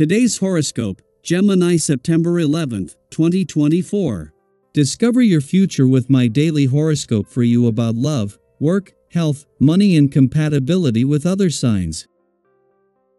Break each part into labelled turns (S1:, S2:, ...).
S1: Today's horoscope, Gemini September 11th, 2024. Discover your future with my daily horoscope for you about love, work, health, money and compatibility with other signs.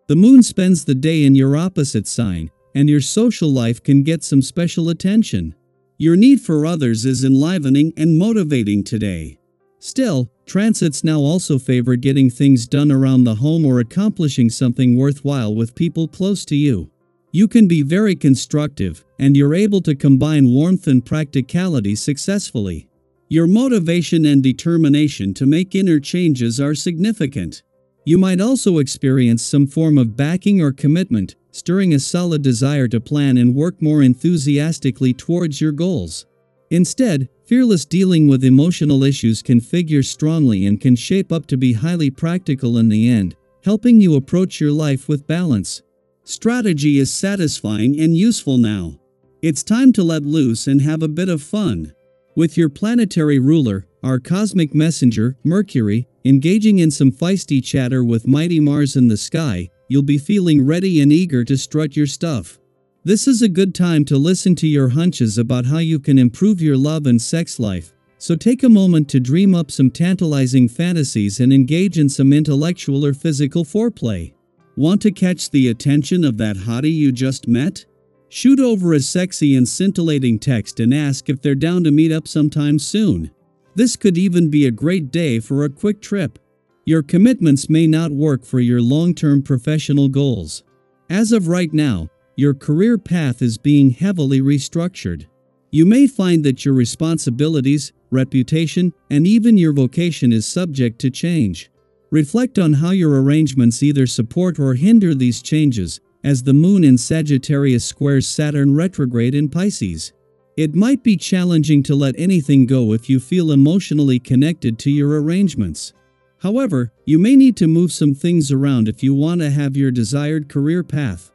S1: The moon spends the day in your opposite sign, and your social life can get some special attention. Your need for others is enlivening and motivating today. Still, transits now also favor getting things done around the home or accomplishing something worthwhile with people close to you. You can be very constructive, and you're able to combine warmth and practicality successfully. Your motivation and determination to make inner changes are significant. You might also experience some form of backing or commitment, stirring a solid desire to plan and work more enthusiastically towards your goals. Instead, fearless dealing with emotional issues can figure strongly and can shape up to be highly practical in the end, helping you approach your life with balance. Strategy is satisfying and useful now. It's time to let loose and have a bit of fun. With your planetary ruler, our cosmic messenger, Mercury, engaging in some feisty chatter with mighty Mars in the sky, you'll be feeling ready and eager to strut your stuff. This is a good time to listen to your hunches about how you can improve your love and sex life, so take a moment to dream up some tantalizing fantasies and engage in some intellectual or physical foreplay. Want to catch the attention of that hottie you just met? Shoot over a sexy and scintillating text and ask if they're down to meet up sometime soon. This could even be a great day for a quick trip. Your commitments may not work for your long-term professional goals. As of right now, your career path is being heavily restructured. You may find that your responsibilities, reputation, and even your vocation is subject to change. Reflect on how your arrangements either support or hinder these changes, as the moon in Sagittarius squares Saturn retrograde in Pisces. It might be challenging to let anything go if you feel emotionally connected to your arrangements. However, you may need to move some things around if you want to have your desired career path.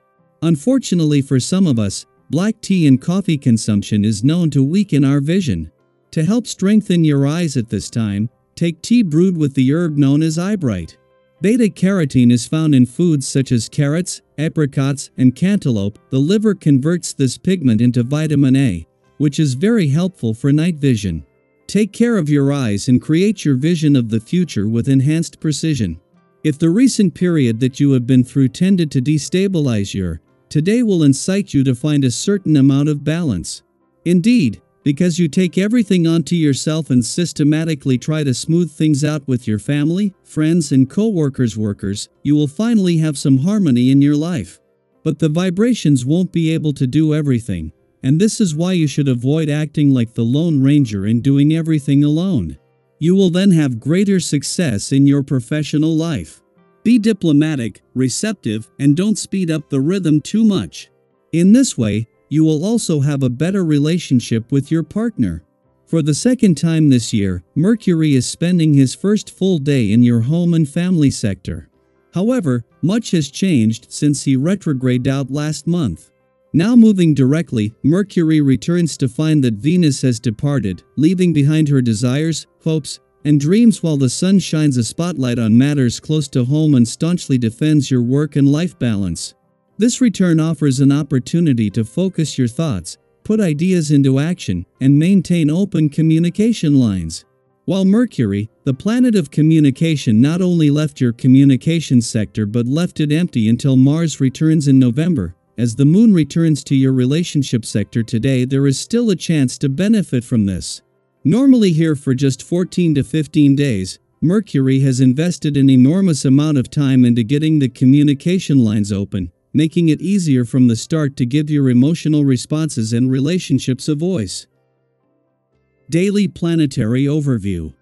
S1: Unfortunately for some of us, black tea and coffee consumption is known to weaken our vision. To help strengthen your eyes at this time, take tea brewed with the herb known as eyebright. Beta-carotene is found in foods such as carrots, apricots, and cantaloupe. The liver converts this pigment into vitamin A, which is very helpful for night vision. Take care of your eyes and create your vision of the future with enhanced precision. If the recent period that you have been through tended to destabilize you, today will incite you to find a certain amount of balance. Indeed, because you take everything onto yourself and systematically try to smooth things out with your family, friends, and workers, you will finally have some harmony in your life. But the vibrations won't be able to do everything, and this is why you should avoid acting like the Lone Ranger and doing everything alone. You will then have greater success in your professional life. Be diplomatic, receptive, and don't speed up the rhythm too much. In this way, you will also have a better relationship with your partner. For the second time this year, Mercury is spending his first full day in your home and family sector. However, much has changed since he retrograded out last month. Now moving directly, Mercury returns to find that Venus has departed, leaving behind her desires, hopes, and dreams while the sun shines a spotlight on matters close to home and staunchly defends your work and life balance. This return offers an opportunity to focus your thoughts, put ideas into action, and maintain open communication lines. While Mercury, the planet of communication, not only left your communication sector but left it empty until Mars returns in November, as the moon returns to your relationship sector today, there is still a chance to benefit from this. Normally here for just 14 to 15 days, Mercury has invested an enormous amount of time into getting the communication lines open, making it easier from the start to give your emotional responses and relationships a voice. Daily Planetary Overview.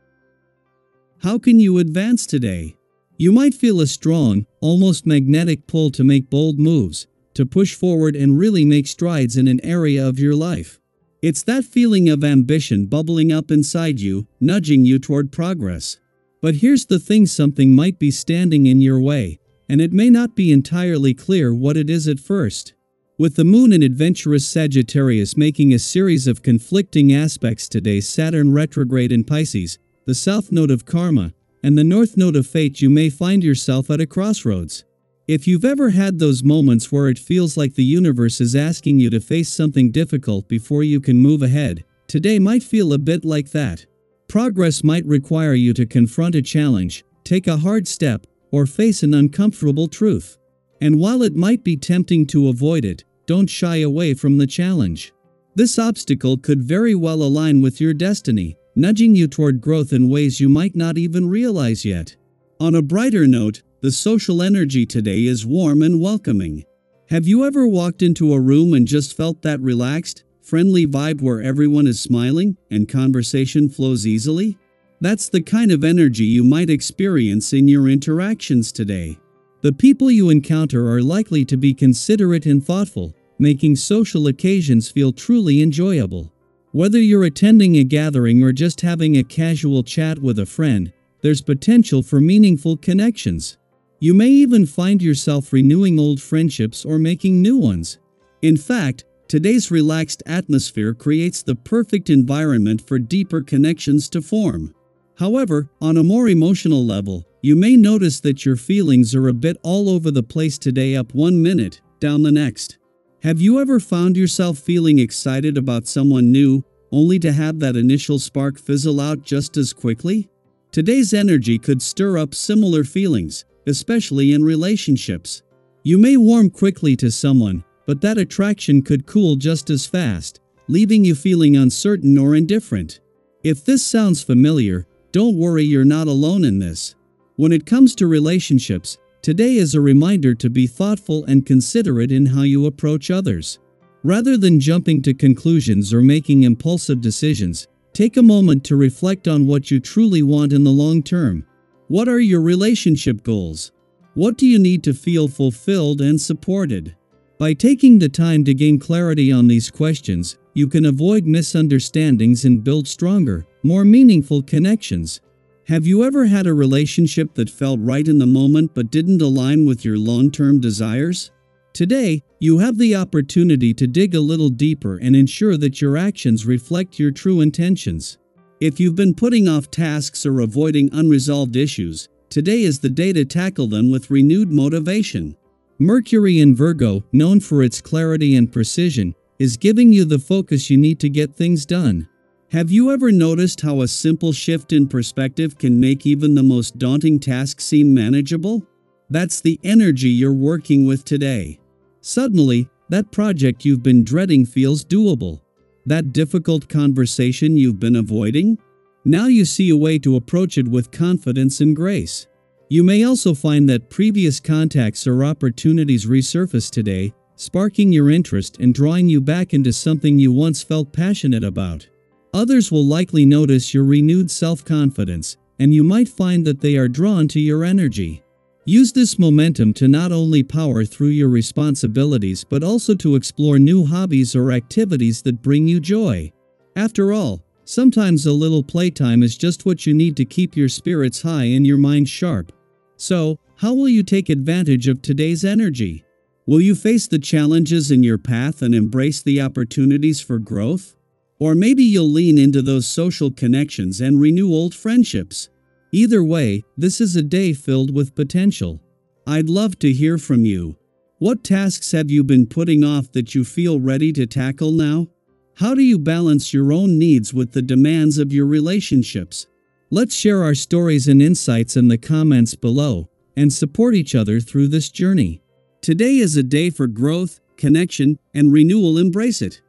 S1: How can you advance today? You might feel a strong, almost magnetic pull to make bold moves, to push forward and really make strides in an area of your life. It's that feeling of ambition bubbling up inside you, nudging you toward progress. But here's the thing: something might be standing in your way, and it may not be entirely clear what it is at first. With the moon in adventurous Sagittarius making a series of conflicting aspects today, Saturn retrograde in Pisces, the south node of karma, and the north node of fate, you may find yourself at a crossroads. If you've ever had those moments where it feels like the universe is asking you to face something difficult before you can move ahead, today might feel a bit like that. Progress might require you to confront a challenge, take a hard step, or face an uncomfortable truth. And while it might be tempting to avoid it, don't shy away from the challenge. This obstacle could very well align with your destiny, nudging you toward growth in ways you might not even realize yet. On a brighter note, the social energy today is warm and welcoming. Have you ever walked into a room and just felt that relaxed, friendly vibe where everyone is smiling and conversation flows easily? That's the kind of energy you might experience in your interactions today. The people you encounter are likely to be considerate and thoughtful, making social occasions feel truly enjoyable. Whether you're attending a gathering or just having a casual chat with a friend, there's potential for meaningful connections. You may even find yourself renewing old friendships or making new ones. In fact, today's relaxed atmosphere creates the perfect environment for deeper connections to form. However, on a more emotional level, you may notice that your feelings are a bit all over the place today, up one minute, down the next. Have you ever found yourself feeling excited about someone new, only to have that initial spark fizzle out just as quickly? Today's energy could stir up similar feelings, especially in relationships. You may warm quickly to someone, but that attraction could cool just as fast, leaving you feeling uncertain or indifferent. If this sounds familiar, don't worry, you're not alone in this. When it comes to relationships, today is a reminder to be thoughtful and considerate in how you approach others. Rather than jumping to conclusions or making impulsive decisions, take a moment to reflect on what you truly want in the long term. What are your relationship goals? What do you need to feel fulfilled and supported? By taking the time to gain clarity on these questions, you can avoid misunderstandings and build stronger, more meaningful connections. Have you ever had a relationship that felt right in the moment but didn't align with your long-term desires? Today, you have the opportunity to dig a little deeper and ensure that your actions reflect your true intentions. If you've been putting off tasks or avoiding unresolved issues, today is the day to tackle them with renewed motivation. Mercury in Virgo, known for its clarity and precision, is giving you the focus you need to get things done. Have you ever noticed how a simple shift in perspective can make even the most daunting task seem manageable? That's the energy you're working with today. Suddenly, that project you've been dreading feels doable. That difficult conversation you've been avoiding? Now you see a way to approach it with confidence and grace. You may also find that previous contacts or opportunities resurface today, sparking your interest and drawing you back into something you once felt passionate about. Others will likely notice your renewed self-confidence, and you might find that they are drawn to your energy. Use this momentum to not only power through your responsibilities but also to explore new hobbies or activities that bring you joy. After all, sometimes a little playtime is just what you need to keep your spirits high and your mind sharp. So, how will you take advantage of today's energy? Will you face the challenges in your path and embrace the opportunities for growth? Or maybe you'll lean into those social connections and renew old friendships. Either way, this is a day filled with potential. I'd love to hear from you. What tasks have you been putting off that you feel ready to tackle now? How do you balance your own needs with the demands of your relationships? Let's share our stories and insights in the comments below, and support each other through this journey. Today is a day for growth, connection, and renewal. Embrace it.